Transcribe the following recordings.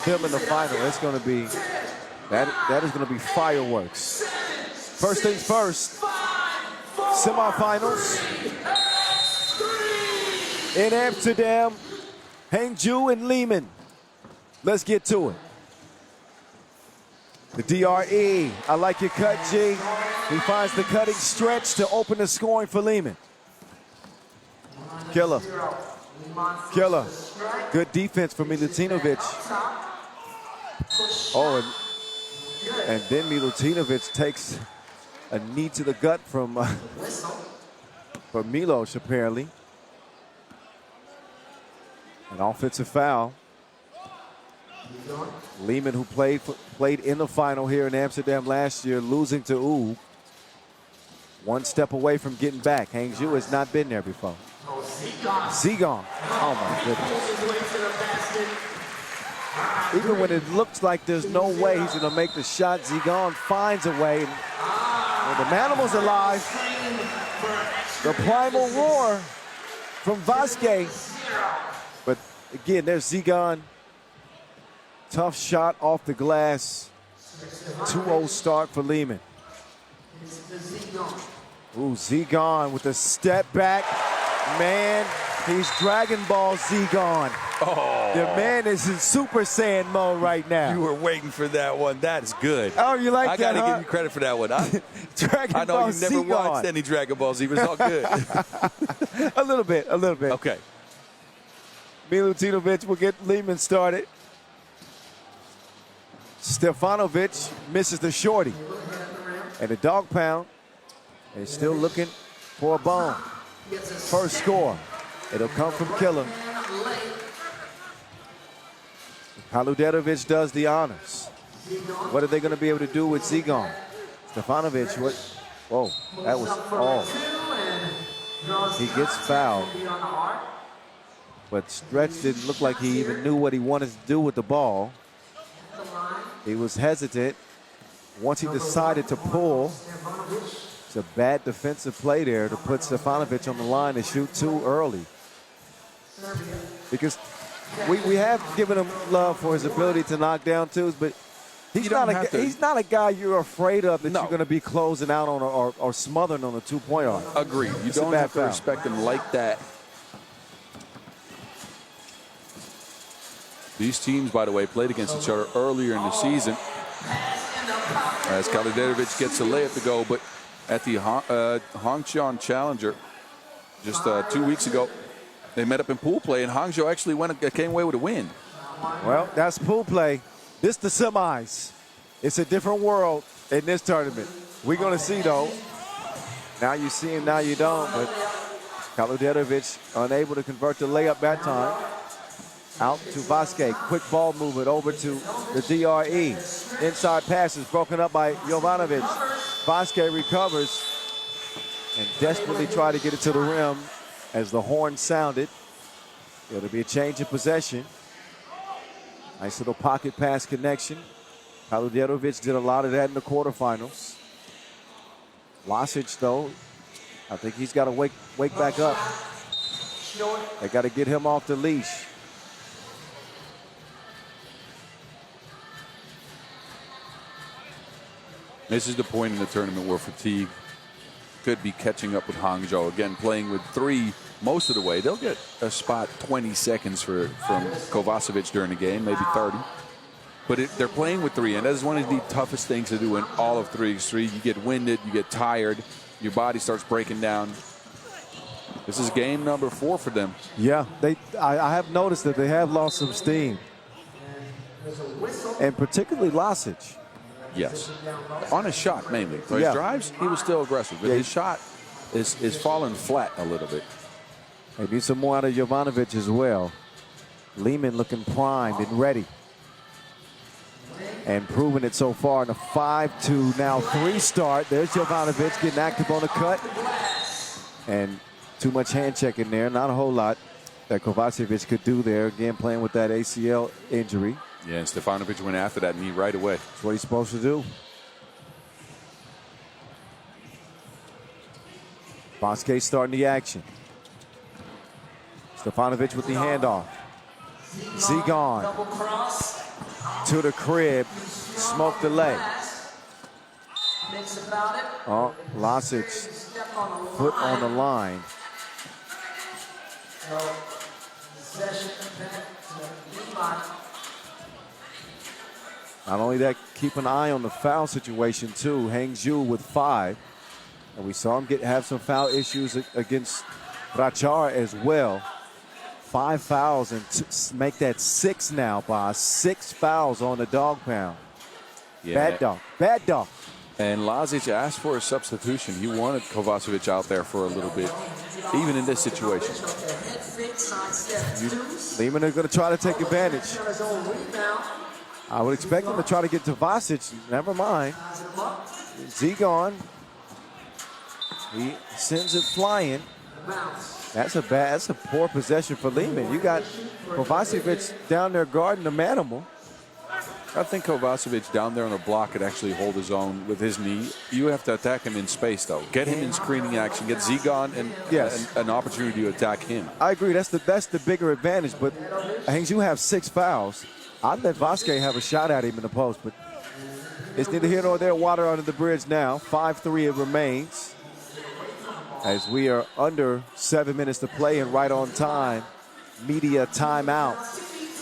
Them in the final, it's going to be, that is going to be fireworks. First things first, semifinals in Amsterdam, Hangzhou and Liman. Let's get to it. The DRE, I like your cut, G. He finds the cutting stretch to open the scoring for Liman. Killer. Killer. Good defense for Milutinovic. Oh, and then Milutinovic takes a knee to the gut from Milos, apparently. An offensive foul. Liman, who played in the final here in Amsterdam last year, losing to U. One step away from getting back. Hangzhou has not been there before. Zigon. Oh, my goodness. Even when it looks like there's no way he's going to make the shot, Zigon finds a way. And the Manimal's alive. The primal roar from Vasquez. But, again, there's Zigon. Tough shot off the glass. 2-0 start for Liman. Ooh, Zigon with a step back. Man, he's Dragon Ball Zigon. Oh. The man is in Super Saiyan mode right now. You were waiting for that one. That is good. Oh, you like that, I got to give you credit for that one. I know you never watched any Dragon Ball Z, but it's all good. A little bit. Okay. Milutinovic will get Liman started. Stefanovic misses the shorty. And the dog pound is still looking for a bone. First score. It'll come from Killer. Haluderovic does the honors. What are they going to be able to do with Zigon? Stefanovic, what? Whoa, that was all. He gets fouled. But Stretch didn't look like he even knew what he wanted to do with the ball. He was hesitant. Once he decided to pull, it's a bad defensive play there to put Stefanovic on the line and shoot too early. Because we have given him love for his ability to knock down twos, but he's not a guy you're afraid of that you're going to be closing out on or smothering on a two-point arc. Agreed. You don't have to respect him like that. These teams, by the way, played against each other earlier in the season. As Haluderovic gets a layup to go, but at the Hangzhou Challenger just 2 weeks ago, they met up in pool play, and Hangzhou actually came away with a win. Well, that's pool play. This the semis. It's a different world in this tournament. We're going to see, though. Now you see him, now you don't. But Haluderovic unable to convert the layup that time. Out to Vasquez. Quick ball movement over to the DRE. Inside passes broken up by Jovanovic. Vasquez recovers and desperately try to get it to the rim as the horn sounded. It'll be a change of possession. Nice little pocket pass connection. Haluderovic did a lot of that in the quarterfinals. Lasic, though, I think he's got to wake back up. They got to get him off the leash. This is the point in the tournament where fatigue could be catching up with Hangzhou. Again, playing with three most of the way. They'll get a spot 20 seconds from Kovacevic during the game, maybe 30. But they're playing with three, and that is one of the toughest things to do in all of 3x3. You get winded, you get tired, your body starts breaking down. This is game number 4 for them. Yeah, I have noticed that they have lost some steam. And particularly Lasic. Yes. On his shot, mainly. For his drives, he was still aggressive. But his shot is falling flat a little bit. They need some more out of Jovanovic as well. Liman looking primed and ready. And proving it so far in a 5-2 now 3 start. There's Jovanovic getting active on the cut. And too much hand check in there. Not a whole lot that Kovacevic could do there. Again, playing with that ACL injury. Yeah, and Stefanovic went after that knee right away. That's what he's supposed to do. Vasquez starting the action. Stefanovic with the handoff. Zigon to the crib, smoke the leg. Oh, Lasic, foot on the line. Not only that, keep an eye on the foul situation too. Hangzhou with 5. And we saw him have some foul issues against Rachar as well. 5 fouls and make that 6 now, boss. 6 fouls on the dog pound. Yeah. Bad dog. Bad dog. And Lazic asked for a substitution. He wanted Kovacevic out there for a little bit, even in this situation. Liman are going to try to take advantage. I would expect him to try to get to Vasic. Never mind. Zigon. He sends it flying. That's a poor possession for Liman. You got Kovacevic down there guarding the manimal. I think Kovacevic down there on the block could actually hold his own with his knee. You have to attack him in space, though. Get him in screening action. Get Zigon and an opportunity to attack him. I agree. That's the bigger advantage. But Hangzhou have 6 fouls. I'd let Vasquez have a shot at him in the post, but it's neither here nor there. Water under the bridge now. 5-3 it remains. As we are under 7 minutes to play and right on time. Media timeout.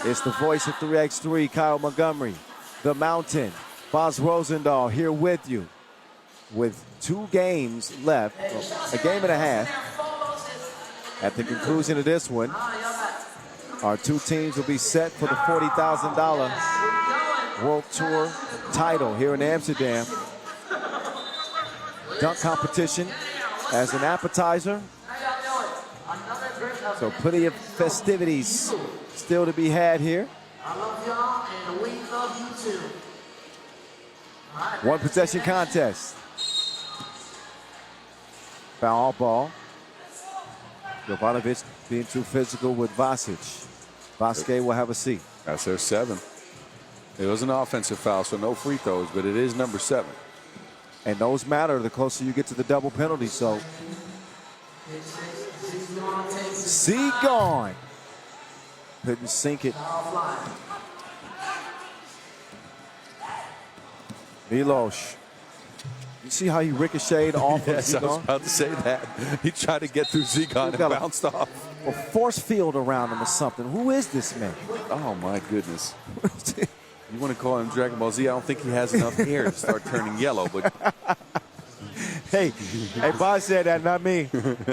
It's the voice of 3x3, Kyle Montgomery, the Mountain, Boz Rosendahl here with you. With 2 games left, a game and a half. At the conclusion of this one, our 2 teams will be set for the $40,000 World Tour title here in Amsterdam. Dunk competition as an appetizer. So plenty of festivities still to be had here. I love y'all, and we love you too. 1 possession contest. Foul ball. Jovanovic being too physical with Vasic. Vasquez will have a seat. That's their 7. It was an offensive foul, so no free throws, but it is number 7. And those matter the closer you get to the double penalty. So, Zigon couldn't sink it. Milos. You see how he ricocheted off Yes, of Zigon? I was about to say that. He tried to get through Zigon and bounced off. A force field around him or something. Who is this man? Oh, my goodness. You want to call him Dragon Ball Z? I don't think he has enough hair to start turning yellow, but... Hey, Boz said that, not me.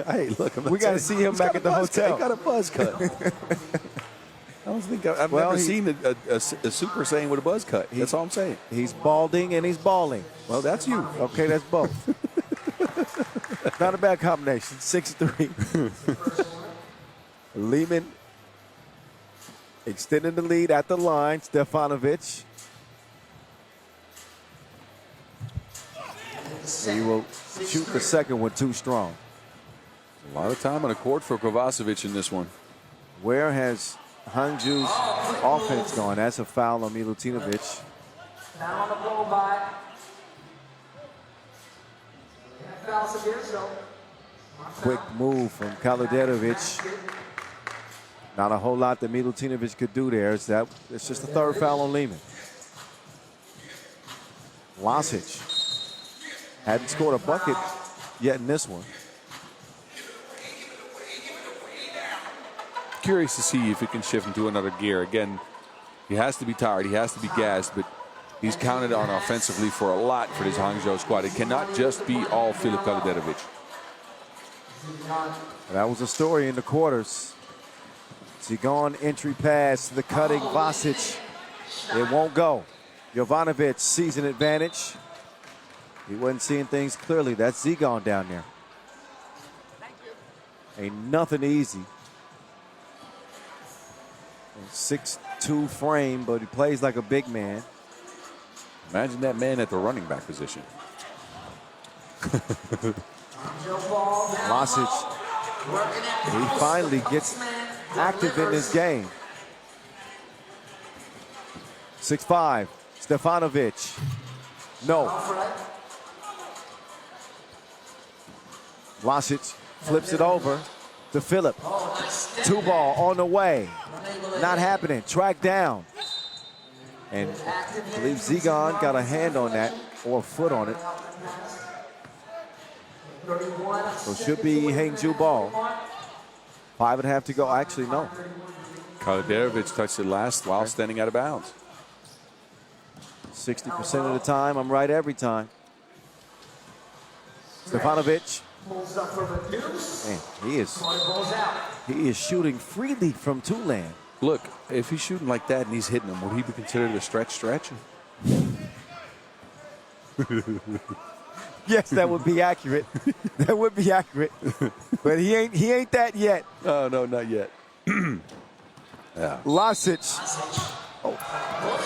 Hey, look, we got to see him back at the hotel. He got a buzz cut. I don't think I've never seen a Super Saiyan with a buzz cut. That's all I'm saying. He's balding and he's balling. Well, that's you. Okay, that's both. Not a bad combination. 6-3. Liman extending the lead at the line. Stefanovic. He will shoot the second one too strong. A lot of time on the court for Kovacevic in this one. Where has Hangzhou's offense gone? That's a foul on Milutinovic. Down on the blow by. Foul severe, so. Quick move from Kaluderovic. Not a whole lot that Milutinovic could do there. It's just the 3rd foul on Liman. Lasic hadn't scored a bucket yet in this one. Curious to see if he can shift into another gear. Again, he has to be tired. He has to be gassed, but he's counted on offensively for a lot for this Hangzhou squad. It cannot just be all Filip Kaluderovic. That was a story in the quarters. Zigon entry pass to the cutting Vasic. It won't go. Jovanovic sees an advantage. He wasn't seeing things clearly. That's Zigon down there. Ain't nothing easy. 6'2" frame, but he plays like a big man. Imagine that man at the running back position. Lasic, he finally gets active in this game. 6'5", Stefanovic. No. Lasic flips it over to Philip. 2 ball on the way. Not happening. Track down. And I believe Zigon got a hand on that or a foot on it. So it should be Hangzhou ball. 5.5 to go. Actually, no. Kaladarevic touched it last while standing out of bounds. 60% of the time, I'm right every time. Stefanovic. Man, he is shooting freely from Tulane. Look, if he's shooting like that and he's hitting them, would he be considered a stretch? Yes, that would be accurate. That would be accurate. But he ain't that yet. Oh, no, not yet. Yeah. Lasic.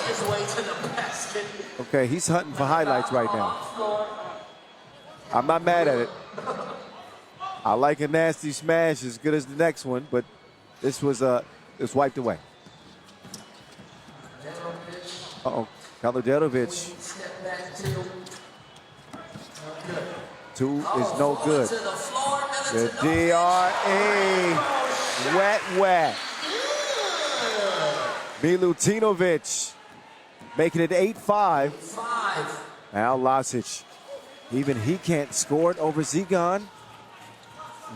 His way to the basket. Okay, he's hunting for highlights right now. I'm not mad at it. I like a nasty smash as good as the next one, but this was it's wiped away. Uh-oh, Kaladarevic. Two is no good. The DRA, wet. Milutinovic making it 8-5. Now Lasic, even he can't score it over Zigon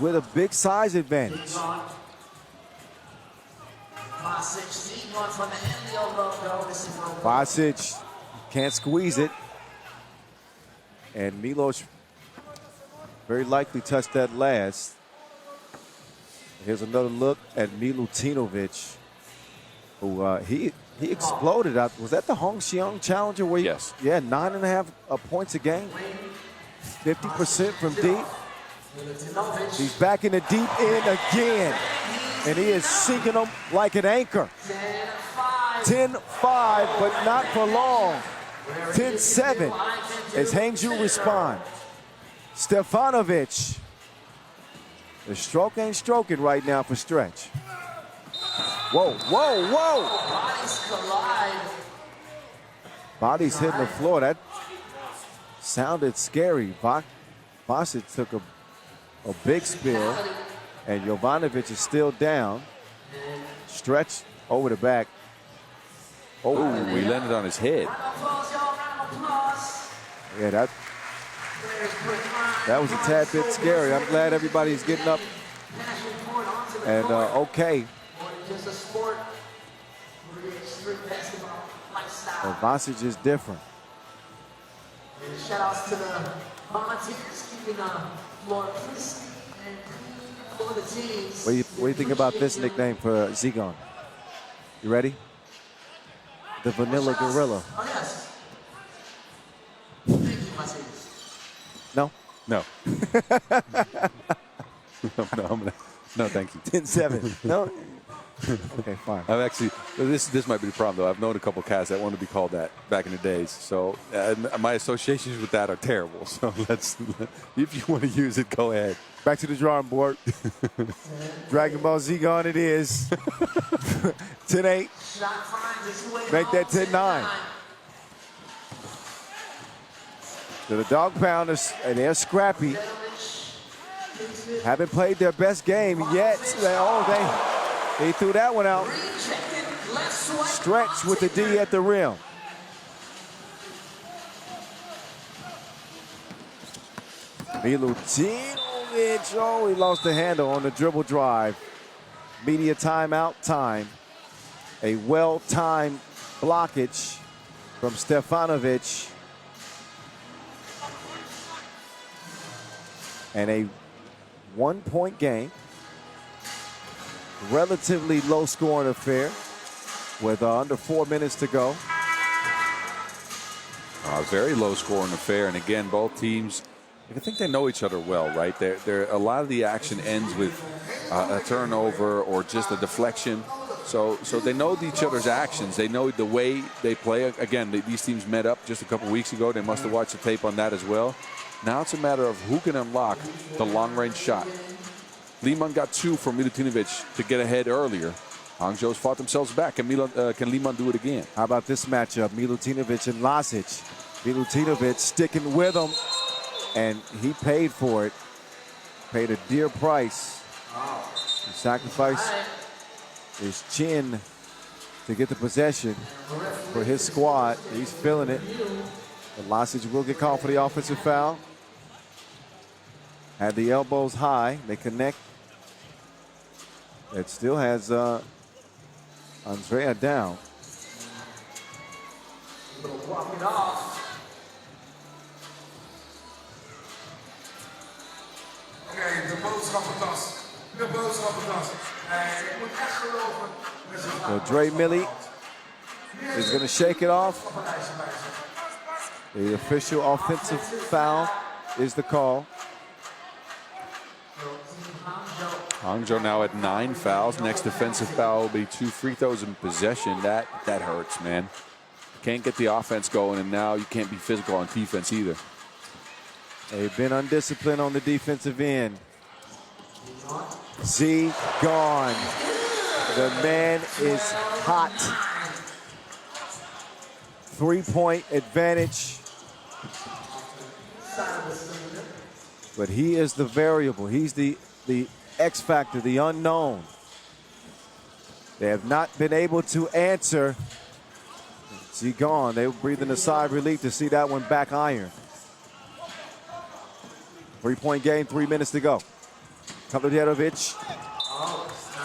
with a big size advantage. Lasic can't squeeze it. And Milos very likely touched that last. Here's another look at Milutinovic, who he exploded out. Was that the Hongxiang Challenger? Where yes. Yeah, 9.5 points a game. 50% from deep. He's back in the deep end again. And he is sinking them like an anchor. 10-5, but not for long. 10-7 as Hangzhou respond. Stefanovic. The stroke ain't stroking right now for Stretch. Whoa. Bodies collide. Bodies hitting the floor. That sounded scary. Bosic took a big spill, and Jovanovic is still down. Stretch over the back. Oh, he landed on his head. Yeah, that was a tad bit scary. I'm glad everybody's getting up and okay. Bosic is different. Shout outs to the volunteers keeping the floor crispy and clean for the teams. What do you think about this nickname for Zigon? You ready? The Vanilla Gorilla. Oh, yes. Thank you, Matthias. No? No. No, thank you. 10-7. No? Okay, fine. I've actually, this might be the problem, though. I've known a couple cats that wanted to be called that back in the days. So my associations with that are terrible. So if you want to use it, go ahead. Back to the drawing board. Dragon Ball Zigon it is. 10-8. Make that 10-9. So the Dog Pounders, and they're scrappy. Haven't played their best game yet. They threw that one out. Stretch with the D at the rim. Milutinovic, oh, he lost the handle on the dribble drive. Media timeout time. A well-timed blockage from Stefanovic. And a one-point game. Relatively low-scoring affair with under 4 minutes to go. Very low-scoring affair, and again, both teams, I think they know each other well, right? A lot of the action ends with a turnover or just a deflection. So they know each other's actions. They know the way they play. Again, these teams met up just a couple weeks ago. They must have watched the tape on that as well. Now it's a matter of who can unlock the long-range shot. Liman got 2 from Milutinovic to get ahead earlier. Hangzhou's fought themselves back. Can Liman do it again? How about this matchup? Milutinovic and Lasic. Milutinovic sticking with him, and he paid for it. Paid a dear price. He sacrificed his chin to get the possession for his squad. He's feeling it. Velocic will get called for the offensive foul. Had the elbows high. They connect. It still has Andrea down. Walk it off. Oké, de boodschap is tas. De boodschap is tas. Ik moet echt geloven. So Dre Millie is going to shake it off. The official offensive foul is the call. Hangzhou now at 9 fouls. Next defensive foul will be 2 free throws in possession. That hurts, man. Can't get the offense going, and now you can't be physical on defense either. They've been undisciplined on the defensive end. Z gone. The man is hot. 3-point advantage. But he is the variable. He's the X factor, the unknown. They have not been able to answer. Z gone. They were breathing a sigh of relief to see that one back iron. 3-point game, 3 minutes to go. Kaludjerovic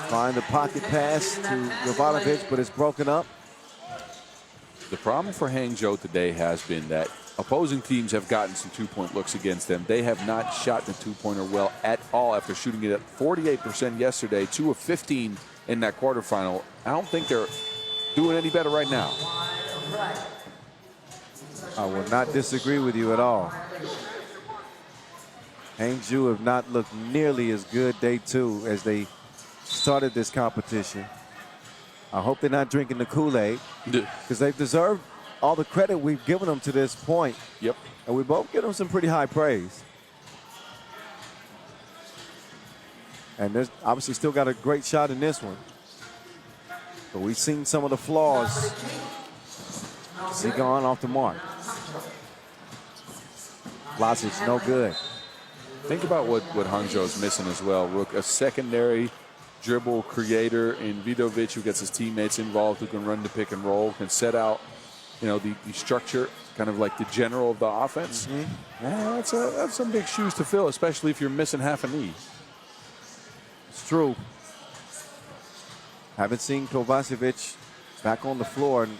find the pocket pass to Jovanovic, but it's broken up. The problem for Hangzhou today has been that opposing teams have gotten some 2-point looks against them. They have not shot the 2-pointer well at all after shooting it at 48% yesterday, 2 of 15 in that quarterfinal. I don't think they're doing any better right now. I will not disagree with you at all. Hangzhou have not looked nearly as good day 2 as they started this competition. I hope they're not drinking the Kool-Aid, because they've deserved all the credit we've given them to this point. Yep. And we both give them some pretty high praise. And there's obviously still got a great shot in this one. But we've seen some of the flaws. Zigon off the mark. Vlasic, no good. Think about what Hangzhou is missing as well. Rook, a secondary dribble creator in Vidovic who gets his teammates involved, who can run the pick and roll, can set out, the structure, kind of like the general of the offense. Yeah, that's some big shoes to fill, especially if you're missing half a knee. It's true. Haven't seen Kovacevic back on the floor in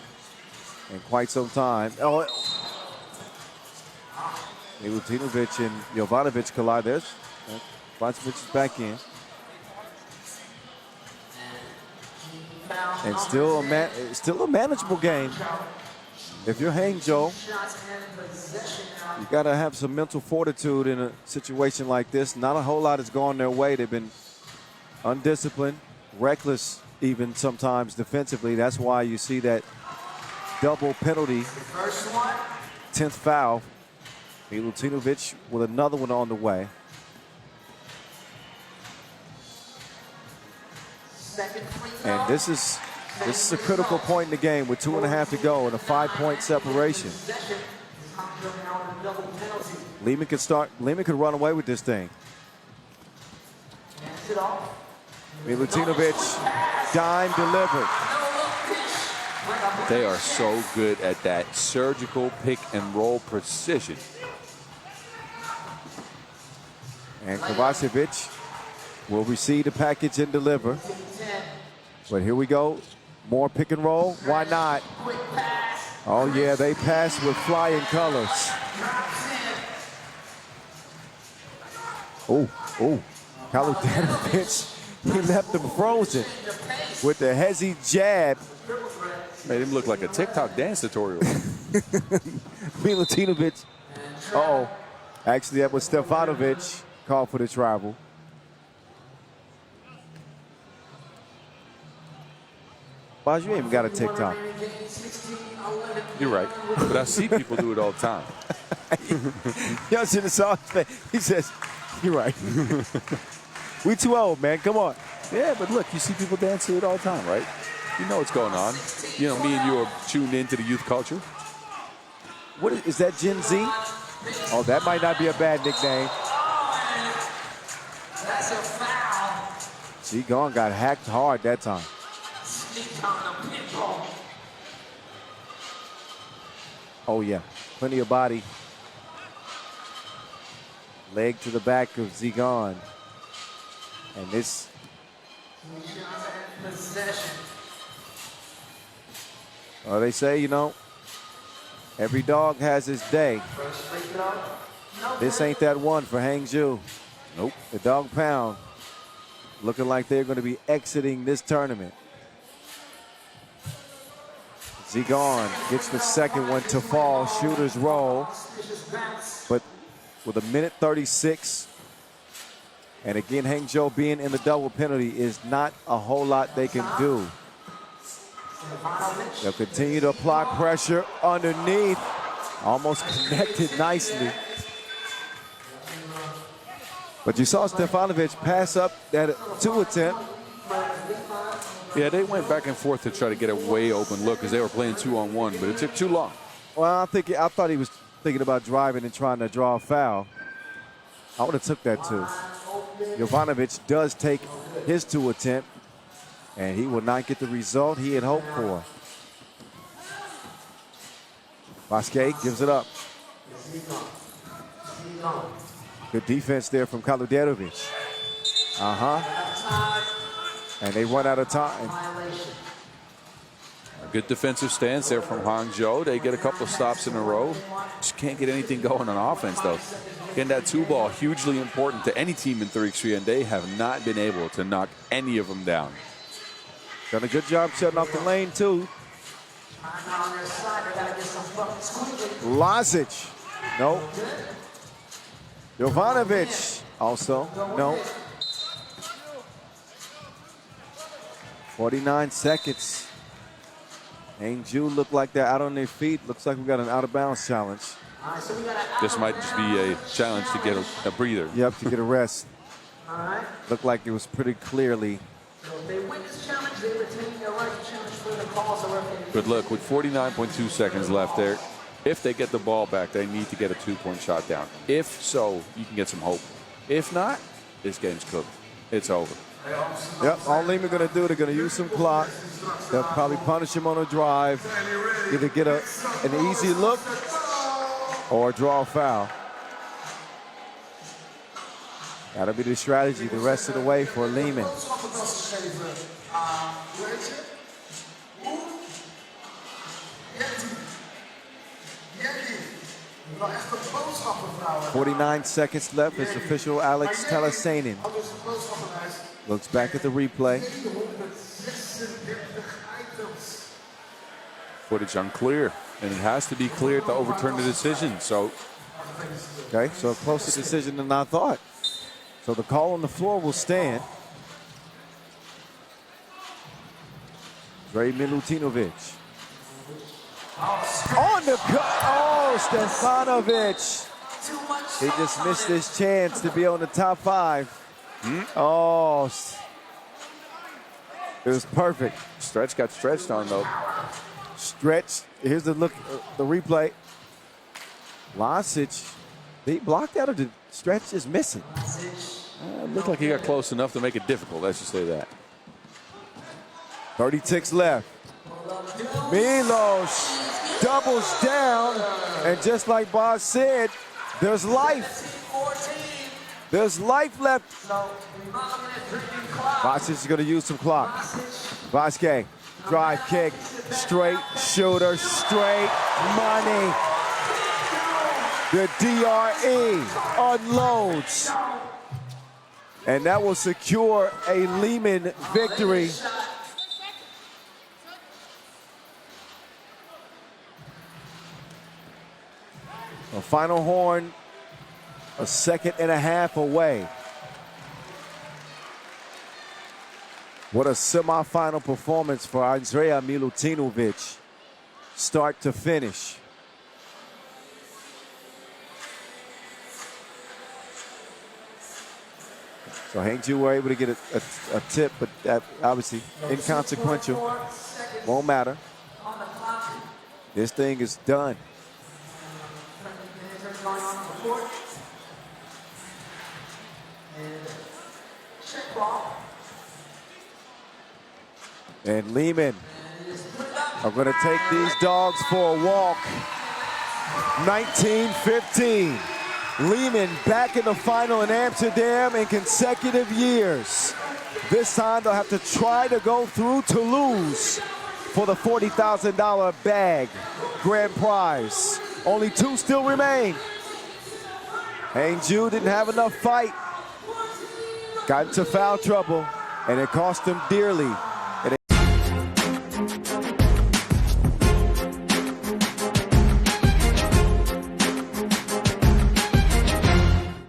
quite some time. Milutinovic and Jovanovic collide. There's Kovacevic is back in. And still a manageable game. If you're Hangzhou, you got to have some mental fortitude in a situation like this. Not a whole lot has gone their way. They've been undisciplined, reckless even sometimes defensively. That's why you see that double penalty, 10th foul. Milutinovic with another one on the way. And this is a critical point in the game with 2.5 to go and a 5-point separation. Liman could run away with this thing. Milutinovic, dime delivered. They are so good at that surgical pick and roll precision. And Kovacevic will receive the package and deliver. But here we go. More pick and roll. Why not? Oh, yeah, they pass with flying colors. Oh. Kaludjerovic, he left them frozen with the hezzy jab. Made him look like a TikTok dance tutorial. Milutinovic. Actually, that was Stefanovic called for the travel. Baj, you ain't even got a TikTok. You're right. But I see people do it all the time. Y'all should have saw his face. He says, you're right. We too old, man. Come on. Yeah, but look, you see people dance to it all the time, right? You know what's going on. Me and you are tuned into the youth culture. What is that, Gen Z? Oh, that might not be a bad nickname. That's a foul. Zigon got hacked hard that time. Sneak on a pinball. Oh, yeah. Plenty of body. Leg to the back of Zigon. And this. Well, they say, you know, every dog has his day. This ain't that one for Hangzhou. Nope. The dog pound looking like they're going to be exiting this tournament. Zigon gets the second one to fall. Shooters roll. But with 1:36, and again, Hangzhou being in the double penalty is not a whole lot they can do. They'll continue to apply pressure underneath. Almost connected nicely. But you saw Stefanovic pass up that 2 attempt. Yeah, they went back and forth to try to get a way open look because they were playing 2-on-1, but it took too long. Well, I thought he was thinking about driving and trying to draw a foul. I would have took that too. Jovanovic does take his 2 attempt, and he will not get the result he had hoped for. Vasquez gives it up. Good defense there from Kaluderovic. And they run out of time. A good defensive stance there from Hangzhou. They get a couple of stops in a row. Just can't get anything going on offense, though. Again, that 2-ball, hugely important to any team in 3x3, and they have not been able to knock any of them down. Done a good job shutting off the lane, too. Lazic. No. Jovanovic. Also. No. 49 seconds. Hangzhou look like they're out on their feet. Looks like we got an out-of-bounds challenge. This might just be a challenge to get a breather. Yep, to get a rest. Looked like it was pretty clearly. Good look, with 49.2 seconds left there, if they get the ball back, they need to get a 2-point shot down. If so, you can get some hope. If not, this game's cooked. It's over. Yep, all Liman going to do, they're going to use some clock. They'll probably punish him on a drive. Either get an easy look or draw a foul. That'll be the strategy the rest of the way for Liman. 49 seconds left. It's official Alex Telesanin looks back at the replay. Footage unclear, and it has to be cleared to overturn the decision. So, okay, so a closer decision than I thought. So the call on the floor will stand. Dre Milutinovic. On the cut. Oh, Stefanovic. He just missed his chance to be on the top 5. Oh, it was perfect. Stretch got stretched on, though. Stretch. Here's the look, the replay. Lazic, he blocked out, or the stretch is missing. It looked like he got close enough to make it difficult. Let's just say that. 30 ticks left. Milos doubles down, and just like Boz said, there's life. There's life left. Vasquez is going to use some clock. Vasquez, drive kick, straight shooter, straight money. The DRE unloads. And that will secure a Liman victory. A final horn, a second and a half away. What a semifinal performance for Andrea Milutinovic, start to finish. So Hangzhou were able to get a tip, but that obviously inconsequential. Won't matter. This thing is done. And Liman are going to take these dogs for a walk. 1915. Liman back in the final in Amsterdam in consecutive years. This time they'll have to try to go through Toulouse for the $40,000 bag grand prize. Only 2 still remain. Hangzhou didn't have enough fight. Got into foul trouble, and it cost him dearly.